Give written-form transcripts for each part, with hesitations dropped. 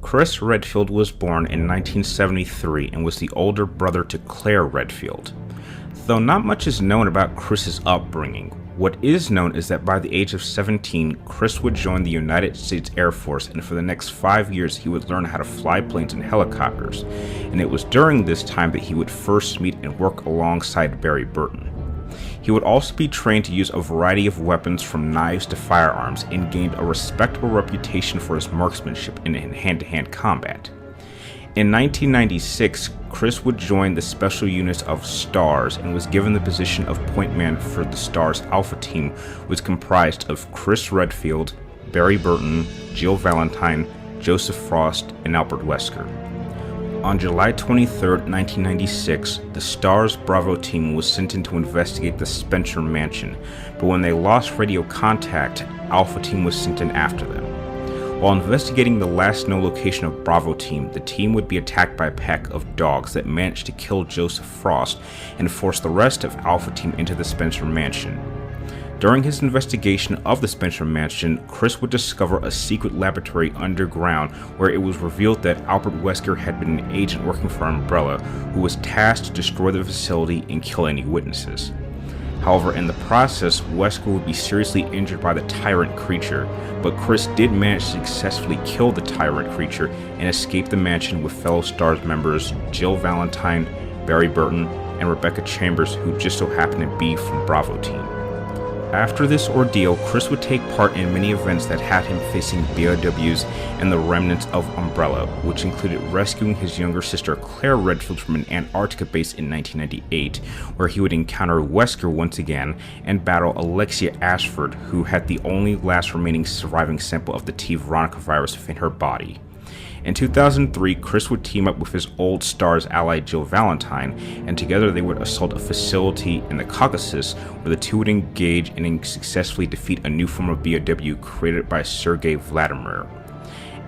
Chris Redfield was born in 1973 and was the older brother to Claire Redfield. Though not much is known about Chris's upbringing, what is known is that by the age of 17, Chris would join the United States Air Force, and for the next 5 years he would learn how to fly planes and helicopters, and it was during this time that he would first meet and work alongside Barry Burton. He would also be trained to use a variety of weapons from knives to firearms and gained a respectable reputation for his marksmanship in hand-to-hand combat. In 1996, Chris would join the special units of STARS and was given the position of point man for the STARS Alpha team, which was comprised of Chris Redfield, Barry Burton, Jill Valentine, Joseph Frost, and Albert Wesker. On July 23, 1996, the STARS Bravo team was sent in to investigate the Spencer Mansion, but when they lost radio contact, Alpha team was sent in after them. While investigating the last known location of Bravo team, the team would be attacked by a pack of dogs that managed to kill Joseph Frost and force the rest of Alpha team into the Spencer Mansion. During his investigation of the Spencer Mansion, Chris would discover a secret laboratory underground where it was revealed that Albert Wesker had been an agent working for Umbrella who was tasked to destroy the facility and kill any witnesses. However, in the process, Wesker would be seriously injured by the tyrant creature, but Chris did manage to successfully kill the tyrant creature and escape the mansion with fellow STARS members Jill Valentine, Barry Burton, and Rebecca Chambers, who just so happened to be from Bravo team. After this ordeal, Chris would take part in many events that had him facing BOWs and the remnants of Umbrella, which included rescuing his younger sister Claire Redfield from an Antarctica base in 1998, where he would encounter Wesker once again and battle Alexia Ashford, who had the only last remaining surviving sample of the T. Veronica virus within her body. In 2003, Chris would team up with his old STARS ally Jill Valentine, and together they would assault a facility in the Caucasus where the two would engage and successfully defeat a new form of BOW created by Sergei Vladimir.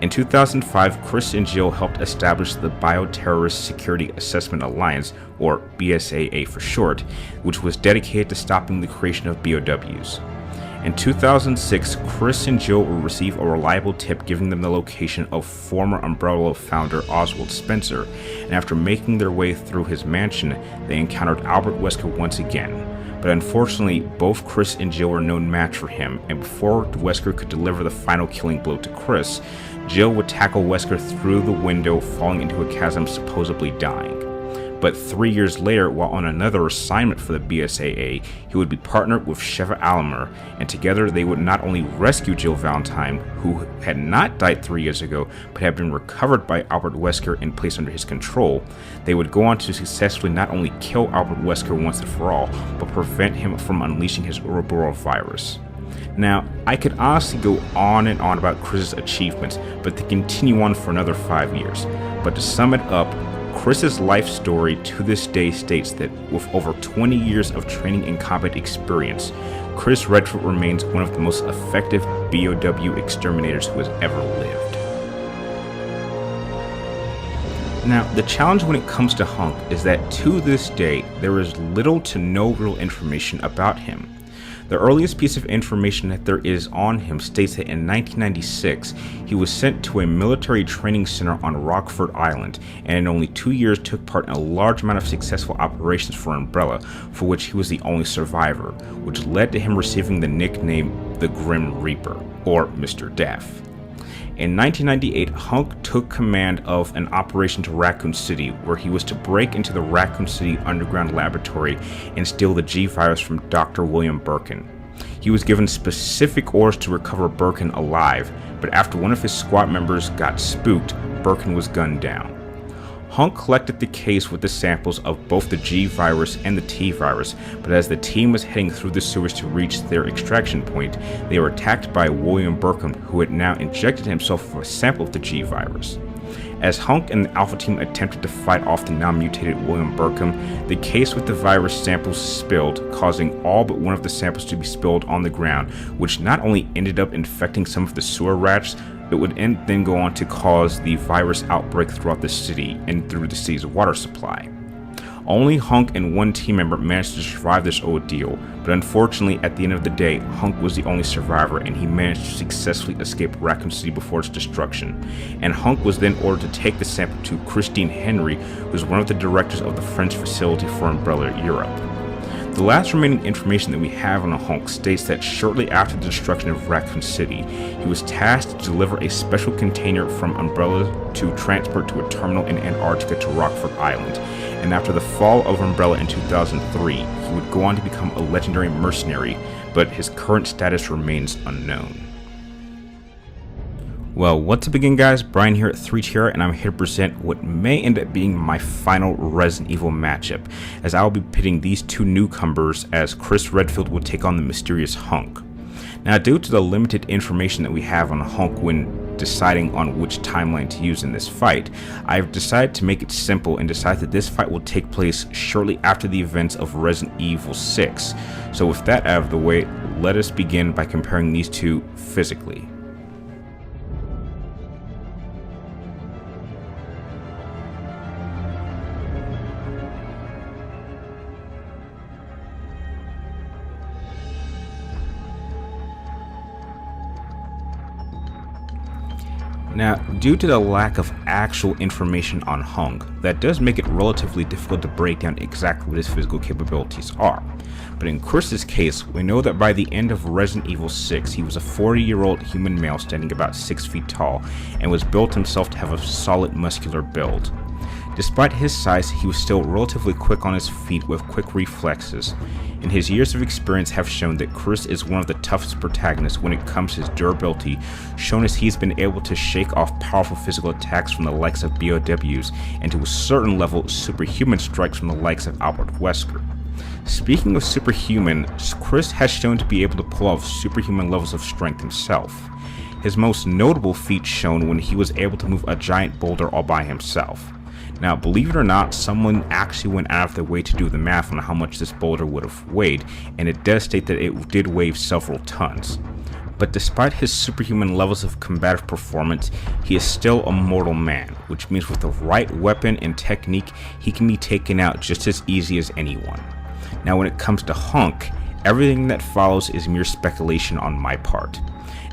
In 2005, Chris and Jill helped establish the Bioterrorist Security Assessment Alliance, or BSAA for short, which was dedicated to stopping the creation of BOWs. In 2006, Chris and Jill would receive a reliable tip giving them the location of former Umbrella founder Oswald Spencer, and after making their way through his mansion, they encountered Albert Wesker once again. But unfortunately, both Chris and Jill were no match for him, and before Wesker could deliver the final killing blow to Chris, Jill would tackle Wesker through the window, falling into a chasm, supposedly dying. But 3 years later, while on another assignment for the BSAA, he would be partnered with Sheva Alamer, and together they would not only rescue Jill Valentine, who had not died 3 years ago, but had been recovered by Albert Wesker and placed under his control, they would go on to successfully not only kill Albert Wesker once and for all, but prevent him from unleashing his Ouroboros virus. Now, I could honestly go on and on about Chris's achievements, but they continue on for another 5 years. But to sum it up, Chris's life story to this day states that with over 20 years of training and combat experience, Chris Redfield remains one of the most effective BOW exterminators who has ever lived. Now, the challenge when it comes to Hunk is that to this day, there is little to no real information about him. The earliest piece of information that there is on him states that in 1996, he was sent to a military training center on Rockford Island, and in only 2 years took part in a large amount of successful operations for Umbrella, for which he was the only survivor, which led to him receiving the nickname the Grim Reaper, or Mr. Death. In 1998, Hunk took command of an operation to Raccoon City, where he was to break into the Raccoon City underground laboratory and steal the G-virus from Dr. William Birkin. He was given specific orders to recover Birkin alive, but after one of his squad members got spooked, Birkin was gunned down. Hunk collected the case with the samples of both the G-virus and the T-virus, but as the team was heading through the sewers to reach their extraction point, they were attacked by William Birkin, who had now injected himself with a sample of the G-virus. As Hunk and the Alpha team attempted to fight off the now mutated William Birkin, the case with the virus samples spilled, causing all but one of the samples to be spilled on the ground, which not only ended up infecting some of the sewer rats, it would then go on to cause the virus outbreak throughout the city and through the city's water supply. Only Hunk and one team member managed to survive this ordeal, but unfortunately at the end of the day, Hunk was the only survivor and he managed to successfully escape Raccoon City before its destruction. And Hunk was then ordered to take the sample to Christine Henry, who is one of the directors of the French facility for Umbrella Europe. The last remaining information that we have on Hunk states that shortly after the destruction of Raccoon City, he was tasked to deliver a special container from Umbrella to transport to a terminal in Antarctica to Rockford Island, and after the fall of Umbrella in 2003, he would go on to become a legendary mercenary, but his current status remains unknown. Well, what's up again guys, Brian here at 3Tier, and I'm here to present what may end up being my final Resident Evil matchup, as I will be pitting these two newcomers as Chris Redfield will take on the mysterious Hunk. Now, due to the limited information that we have on Hunk when deciding on which timeline to use in this fight, I've decided to make it simple and decide that this fight will take place shortly after the events of Resident Evil 6. So with that out of the way, let us begin by comparing these two physically. Now, due to the lack of actual information on Hunk, that does make it relatively difficult to break down exactly what his physical capabilities are. But in Chris's case, we know that by the end of Resident Evil 6, he was a 40-year-old human male standing about 6 feet tall, and was built himself to have a solid muscular build. Despite his size, he was still relatively quick on his feet with quick reflexes, and his years of experience have shown that Chris is one of the toughest protagonists when it comes to his durability, shown as he's been able to shake off powerful physical attacks from the likes of BOWs, and to a certain level, superhuman strikes from the likes of Albert Wesker. Speaking of superhuman, Chris has shown to be able to pull off superhuman levels of strength himself. His most notable feat shown when he was able to move a giant boulder all by himself. Now, believe it or not, someone actually went out of their way to do the math on how much this boulder would have weighed, and it does state that it did weigh several tons. But despite his superhuman levels of combative performance, he is still a mortal man, which means with the right weapon and technique, he can be taken out just as easy as anyone. Now, when it comes to Hunk, everything that follows is mere speculation on my part.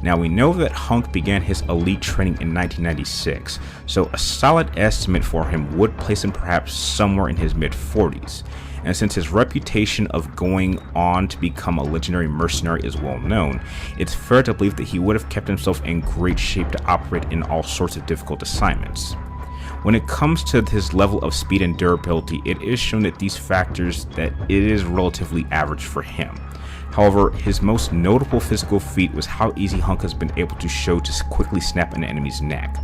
Now, we know that Hunk began his elite training in 1996, so a solid estimate for him would place him perhaps somewhere in his mid-40s. And since his reputation of going on to become a legendary mercenary is well known, it's fair to believe that he would have kept himself in great shape to operate in all sorts of difficult assignments. When it comes to his level of speed and durability, it is shown that these factors that it is relatively average for him. However, his most notable physical feat was how easy Hunk has been able to show to quickly snap an enemy's neck.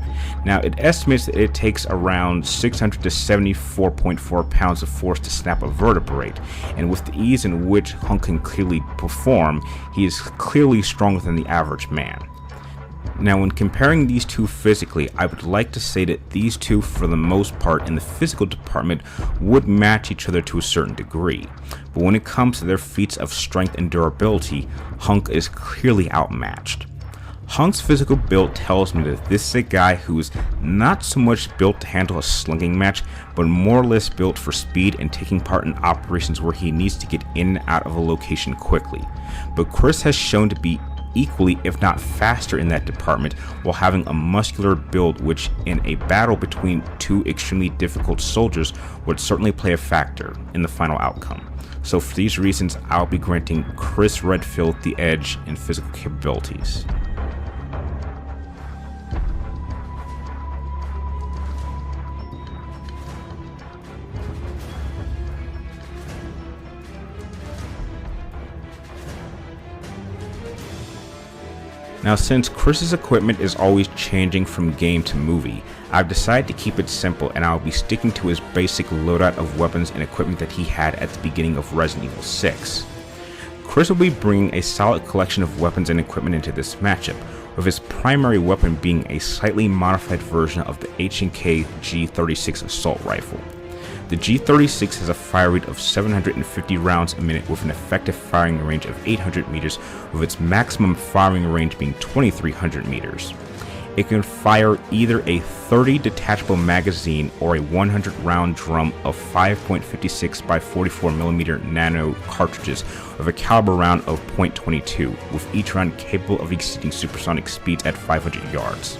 Now, it estimates that it takes around 600 to 74.4 pounds of force to snap a vertebrae, and with the ease in which Hunk can clearly perform, he is clearly stronger than the average man. Now, when comparing these two physically, I would like to say that these two, for the most part, in the physical department, would match each other to a certain degree. But when it comes to their feats of strength and durability, Hunk is clearly outmatched. Hunk's physical build tells me that this is a guy who's not so much built to handle a slugging match, but more or less built for speed and taking part in operations where he needs to get in and out of a location quickly. But Chris has shown to be equally, if not faster, in that department, while having a muscular build, which in a battle between two extremely difficult soldiers would certainly play a factor in the final outcome. So for these reasons, I'll be granting Chris Redfield the edge in physical capabilities. Now, since Chris's equipment is always changing from game to movie, I've decided to keep it simple, and I'll be sticking to his basic loadout of weapons and equipment that he had at the beginning of Resident Evil 6. Chris will be bringing a solid collection of weapons and equipment into this matchup, with his primary weapon being a slightly modified version of the H&K G36 assault rifle. The G36 has a fire rate of 750 rounds a minute with an effective firing range of 800 meters, with its maximum firing range being 2300 meters. It can fire either a 30 detachable magazine or a 100 round drum of 5.56 by 44mm nano cartridges with a caliber round of .22, with each round capable of exceeding supersonic speeds at 500 yards.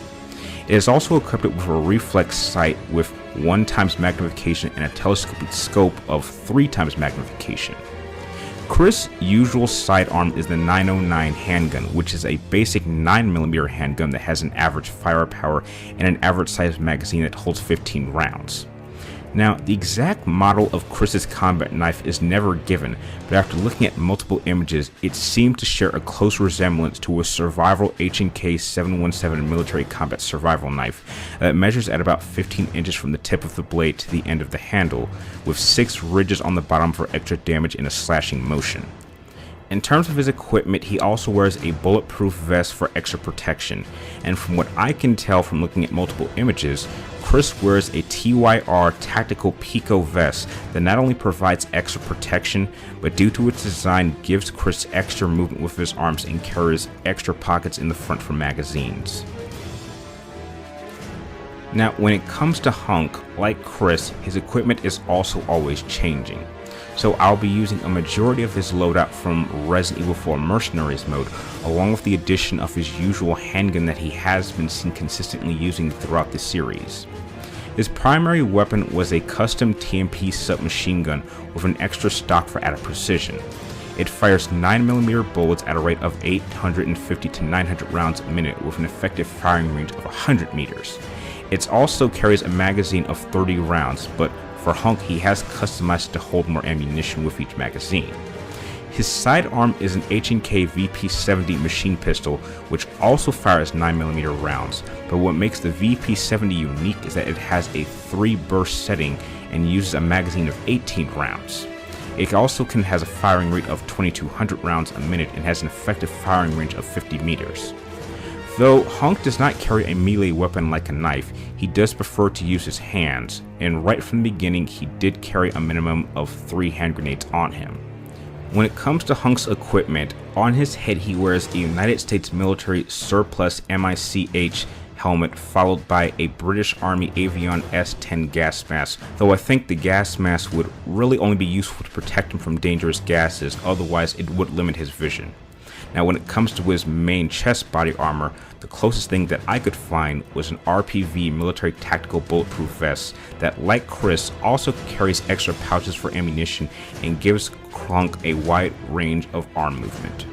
It is also equipped with a reflex sight with 1x magnification and a telescopic scope of 3x magnification. Chris' usual sidearm is the 909 handgun, which is a basic 9mm handgun that has an average firepower and an average size magazine that holds 15 rounds. Now, the exact model of Chris's combat knife is never given, but after looking at multiple images, it seemed to share a close resemblance to a survival H&K 717 military combat survival knife that measures at about 15 inches from the tip of the blade to the end of the handle, with 6 ridges on the bottom for extra damage in a slashing motion. In terms of his equipment, he also wears a bulletproof vest for extra protection, and from what I can tell from looking at multiple images, Chris wears a TYR Tactical Pico vest that not only provides extra protection, but due to its design gives Chris extra movement with his arms and carries extra pockets in the front for magazines. Now, when it comes to Hunk, like Chris, his equipment is also always changing. So I'll be using a majority of his loadout from Resident Evil 4 Mercenaries mode, along with the addition of his usual handgun that he has been seen consistently using throughout the series. His primary weapon was a custom TMP submachine gun with an extra stock for added precision. It fires 9mm bullets at a rate of 850 to 900 rounds a minute with an effective firing range of 100 meters. It also carries a magazine of 30 rounds, but for Hunk, he has customized to hold more ammunition with each magazine. His sidearm is an H&K VP70 machine pistol, which also fires 9mm rounds, but what makes the VP70 unique is that it has a 3-burst setting and uses a magazine of 18 rounds. It also has a firing rate of 2200 rounds a minute and has an effective firing range of 50 meters. Though Hunk does not carry a melee weapon like a knife, he does prefer to use his hands, and right from the beginning he did carry a minimum of 3 hand grenades on him. When it comes to Hunk's equipment, on his head he wears a United States military surplus MICH helmet followed by a British Army Avion S-10 gas mask, though I think the gas mask would really only be useful to protect him from dangerous gases, otherwise it would limit his vision. Now, when it comes to his main chest body armor, the closest thing that I could find was an RPV military tactical bulletproof vest that, like Chris, also carries extra pouches for ammunition and gives Hunk a wide range of arm movement.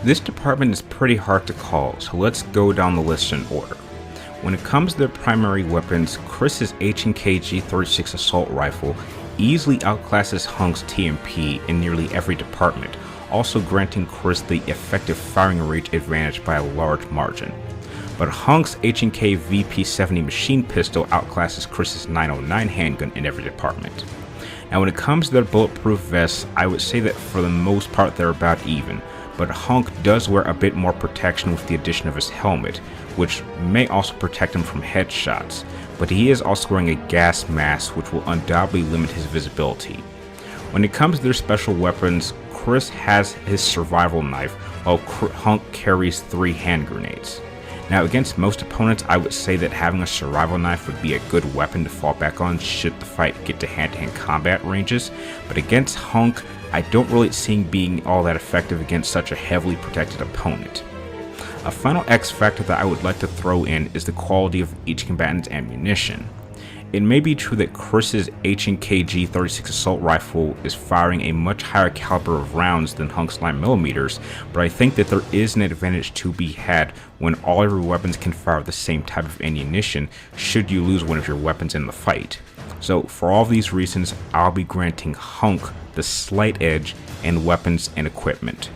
This department is pretty hard to call, so let's go down the list in order. When it comes to their primary weapons, Chris's H&K G36 assault rifle easily outclasses Hunk's TMP in nearly every department, also granting Chris the effective firing range advantage by a large margin. But Hunk's H&K VP70 machine pistol outclasses Chris's 909 handgun in every department. Now when it comes to their bulletproof vests, I would say that for the most part they're about even, but Hunk does wear a bit more protection with the addition of his helmet, which may also protect him from headshots, but he is also wearing a gas mask which will undoubtedly limit his visibility. When it comes to their special weapons, Chris has his survival knife, while Hunk carries 3 hand grenades. Now against most opponents, I would say that having a survival knife would be a good weapon to fall back on should the fight get to hand-to-hand combat ranges, but against Hunk, I don't really see him being all that effective against such a heavily protected opponent. A final X factor that I would like to throw in is the quality of each combatant's ammunition. It may be true that Chris's H&K G36 assault rifle is firing a much higher caliber of rounds than Hunk's 9mm, but I think that there is an advantage to be had when all of your weapons can fire the same type of ammunition should you lose one of your weapons in the fight. So for all of these reasons, I'll be granting Hunk the slight edge in weapons and equipment.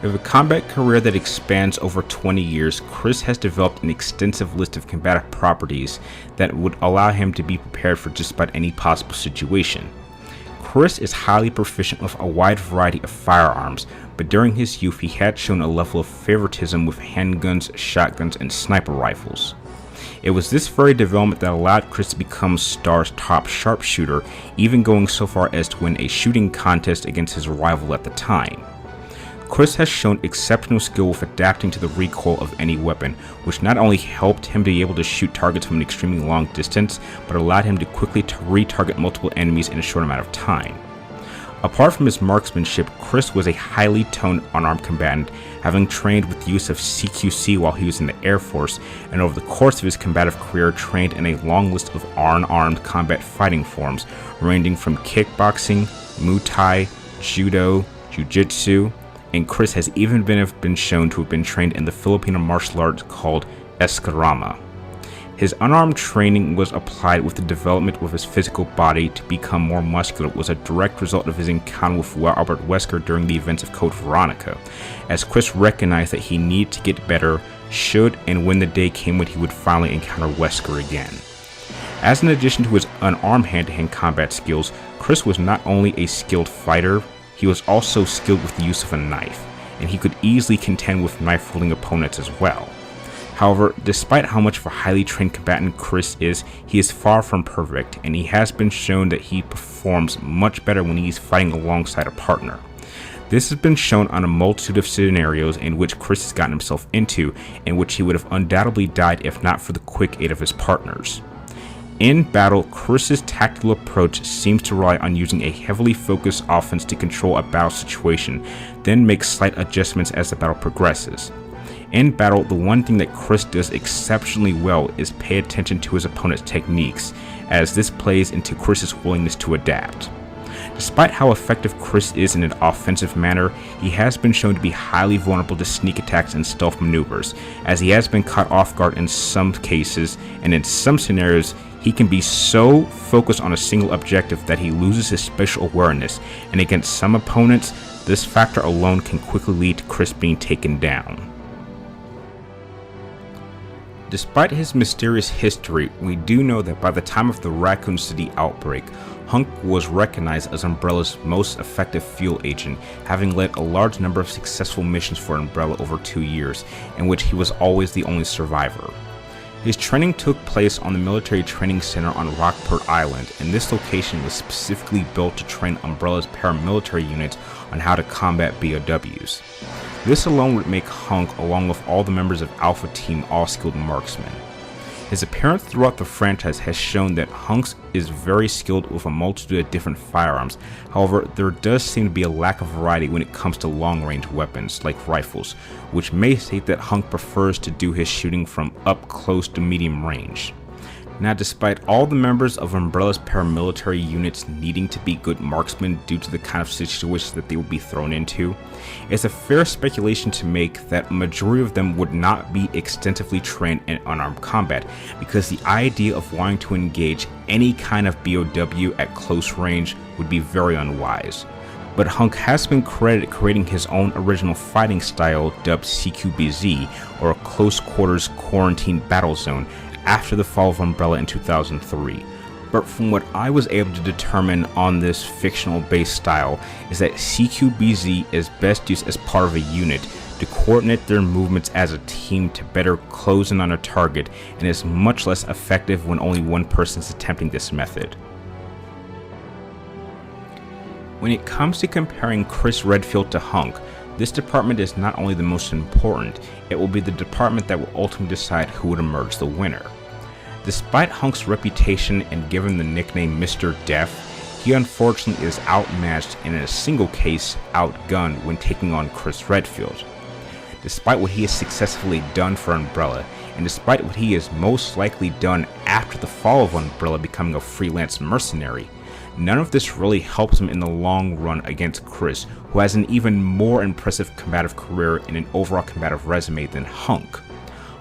With a combat career that expands over 20 years, Chris has developed an extensive list of combative properties that would allow him to be prepared for just about any possible situation. Chris is highly proficient with a wide variety of firearms, but during his youth he had shown a level of favoritism with handguns, shotguns, and sniper rifles. It was this very development that allowed Chris to become Star's top sharpshooter, even going so far as to win a shooting contest against his rival at the time. Chris has shown exceptional skill with adapting to the recoil of any weapon, which not only helped him be able to shoot targets from an extremely long distance, but allowed him to quickly retarget multiple enemies in a short amount of time. Apart from his marksmanship, Chris was a highly toned unarmed combatant, having trained with the use of CQC while he was in the Air Force, and over the course of his combative career trained in a long list of unarmed combat fighting forms, ranging from kickboxing, Muay Thai, Judo, Jiu-Jitsu, and Chris has even been shown to have been trained in the Filipino martial art called Eskrama. His unarmed training was applied with the development of his physical body to become more muscular was a direct result of his encounter with Albert Wesker during the events of Code Veronica, as Chris recognized that he needed to get better, should and when the day came when he would finally encounter Wesker again. As in addition to his unarmed hand-to-hand combat skills, Chris was not only a skilled fighter, he was also skilled with the use of a knife, and he could easily contend with knife-wielding opponents as well. However, despite how much of a highly trained combatant Chris is, he is far from perfect, and he has been shown that he performs much better when he is fighting alongside a partner. This has been shown on a multitude of scenarios in which Chris has gotten himself into, in which he would have undoubtedly died if not for the quick aid of his partners. In battle, Chris's tactical approach seems to rely on using a heavily focused offense to control a battle situation, then make slight adjustments as the battle progresses. In battle, the one thing that Chris does exceptionally well is pay attention to his opponent's techniques, as this plays into Chris's willingness to adapt. Despite how effective Chris is in an offensive manner, he has been shown to be highly vulnerable to sneak attacks and stealth maneuvers, as he has been caught off guard in some cases, and in some scenarios, he can be so focused on a single objective that he loses his spatial awareness, and against some opponents, this factor alone can quickly lead to Chris being taken down. Despite his mysterious history, we do know that by the time of the Raccoon City outbreak, Hunk was recognized as Umbrella's most effective field agent, having led a large number of successful missions for Umbrella over 2 years, in which he was always the only survivor. His training took place on the Military Training Center on Rockport Island, and this location was specifically built to train Umbrella's paramilitary units on how to combat BOWs. This alone would make Hunk, along with all the members of Alpha Team, all skilled marksmen. His appearance throughout the franchise has shown that Hunk is very skilled with a multitude of different firearms. However, there does seem to be a lack of variety when it comes to long-range weapons like rifles, which may state that Hunk prefers to do his shooting from up close to medium range. Now, despite all the members of Umbrella's paramilitary units needing to be good marksmen due to the kind of situations that they would be thrown into, it's a fair speculation to make that a majority of them would not be extensively trained in unarmed combat, because the idea of wanting to engage any kind of BOW at close range would be very unwise. But Hunk has been credited creating his own original fighting style dubbed CQBZ, or a Close Quarters Quarantine Battle Zone, after the fall of Umbrella in 2003. But from what I was able to determine on this fictional based style is that CQBZ is best used as part of a unit to coordinate their movements as a team to better close in on a target, and is much less effective when only one person is attempting this method. When it comes to comparing Chris Redfield to Hunk, this department is not only the most important, it will be the department that will ultimately decide who would emerge the winner. Despite Hunk's reputation and given the nickname Mr. Death, he unfortunately is outmatched and in a single case outgunned when taking on Chris Redfield. Despite what he has successfully done for Umbrella, and despite what he has most likely done after the fall of Umbrella becoming a freelance mercenary, none of this really helps him in the long run against Chris, who has an even more impressive combative career and an overall combative resume than Hunk.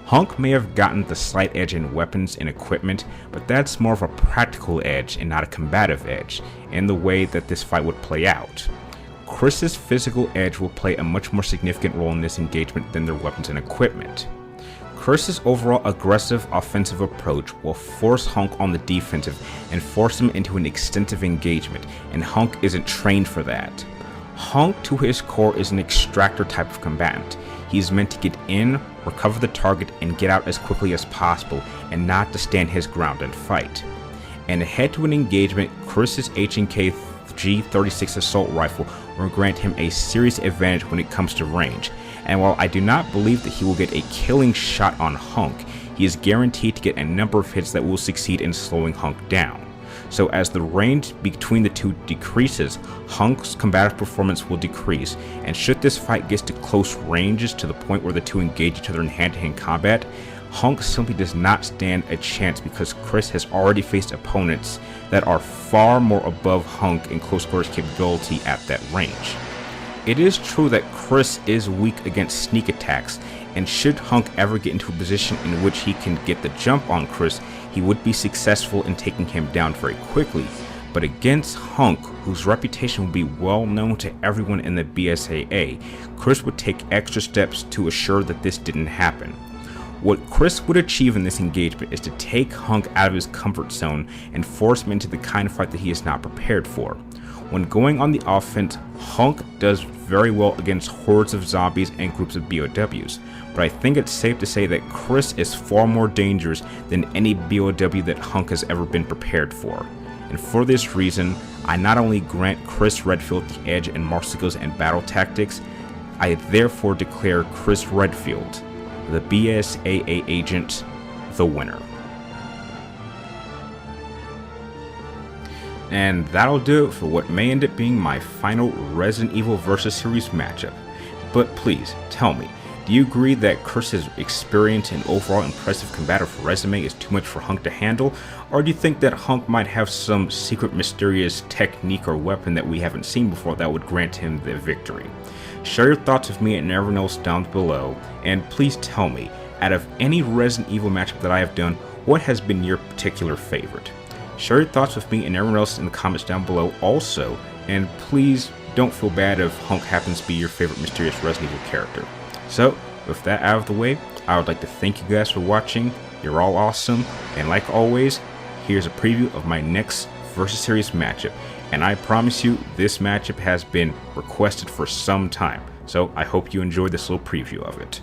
Hunk may have gotten the slight edge in weapons and equipment, but that's more of a practical edge and not a combative edge, in the way that this fight would play out. Chris's physical edge will play a much more significant role in this engagement than their weapons and equipment. Chris's overall aggressive offensive approach will force Hunk on the defensive and force him into an extensive engagement, and Hunk isn't trained for that. Hunk to his core is an extractor type of combatant. He's meant to get in, recover the target, and get out as quickly as possible, and not to stand his ground and fight. And ahead to an engagement, Chris's H&K G36 assault rifle will grant him a serious advantage when it comes to range, and while I do not believe that he will get a killing shot on Hunk, he is guaranteed to get a number of hits that will succeed in slowing Hunk down. So as the range between the two decreases, Hunk's combative performance will decrease, and should this fight get to close ranges to the point where the two engage each other in hand-to-hand combat, Hunk simply does not stand a chance because Chris has already faced opponents that are far more above Hunk in close quarters capability at that range. It is true that Chris is weak against sneak attacks, and should Hunk ever get into a position in which he can get the jump on Chris, he would be successful in taking him down very quickly. But against Hunk, whose reputation will be well known to everyone in the BSAA, Chris would take extra steps to assure that this didn't happen. What Chris would achieve in this engagement is to take Hunk out of his comfort zone and force him into the kind of fight that he is not prepared for. When going on the offense, Hunk does very well against hordes of zombies and groups of BOWs, but I think it's safe to say that Chris is far more dangerous than any BOW that Hunk has ever been prepared for. And for this reason, I not only grant Chris Redfield the edge in martial skills and battle tactics, I therefore declare Chris Redfield, the BSAA agent, the winner. And that'll do it for what may end up being my final Resident Evil vs. series matchup. But please, tell me, do you agree that Chris's experience and overall impressive combative resume is too much for Hunk to handle? Or do you think that Hunk might have some secret mysterious technique or weapon that we haven't seen before that would grant him the victory? Share your thoughts with me and everyone else down below, and please tell me, out of any Resident Evil matchup that I have done, what has been your particular favorite? Share your thoughts with me and everyone else in the comments down below also, and please don't feel bad if Hunk happens to be your favorite mysterious Resident Evil character. So, with that out of the way, I would like to thank you guys for watching. You're all awesome, and like always, here's a preview of my next Versus Series matchup, and I promise you this matchup has been requested for some time, so I hope you enjoyed this little preview of it.